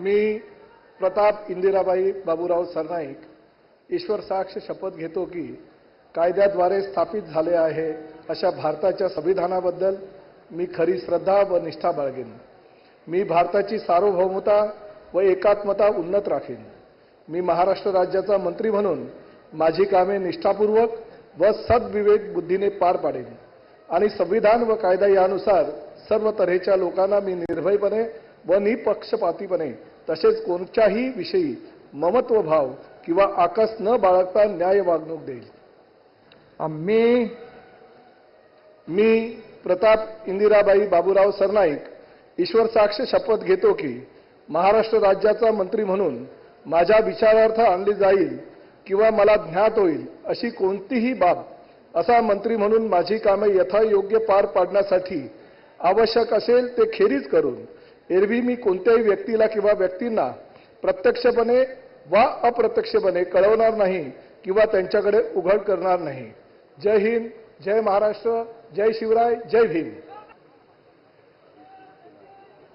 मी प्रताप इंदिराबाई बाबूराव सरनाईक ईश्वर साक्ष शपथ घेतो की कायद्याद्वारे स्थापित झाले आहे अशा भारताच्या संविधानाबद्दल मी खरी श्रद्धा व निष्ठा बाळगेन। मी भारताची सार्वभौमता व एकात्मता उन्नत राखीन। मी महाराष्ट्र राज्याचा मंत्री म्हणून माझी कामे निष्ठापूर्वक व सद्विवेक बुद्धीने पार पाडेन आणि संविधान व कायदा यानुसार सर्व तऱ्हेच्या लोकांना मी निर्भयपणे व निपक्षपातीपणे तसेच कोणत्याही विषयी ममत्व भाव किंवा आकस न बाळगता न्याय वागणूक देईल। मी प्रताप इंदिराबाई बाबूराव सरनाईक ईश्वर साक्ष शपथ घेतो की महाराष्ट्र राज्याचा मंत्री म्हणून माझ्या विचारार्थ आणली जाईल किंवा मला ज्ञात होईल अशी कोणतीही बाब असा मंत्री म्हणून माझी कामे यथायोग्य पार पाडण्यासाठी आवश्यक असेल ते खेरीज करून एरवी मी कोणत्याही व्यक्तीला किंवा व्यक्तींना प्रत्यक्षपणे वा अप्रत्यक्षपणे कळवणार नाही किंवा त्यांच्याकडे उघड करणार नाही। जय हिंद, जय महाराष्ट्र, जय शिवराय, जय भीम।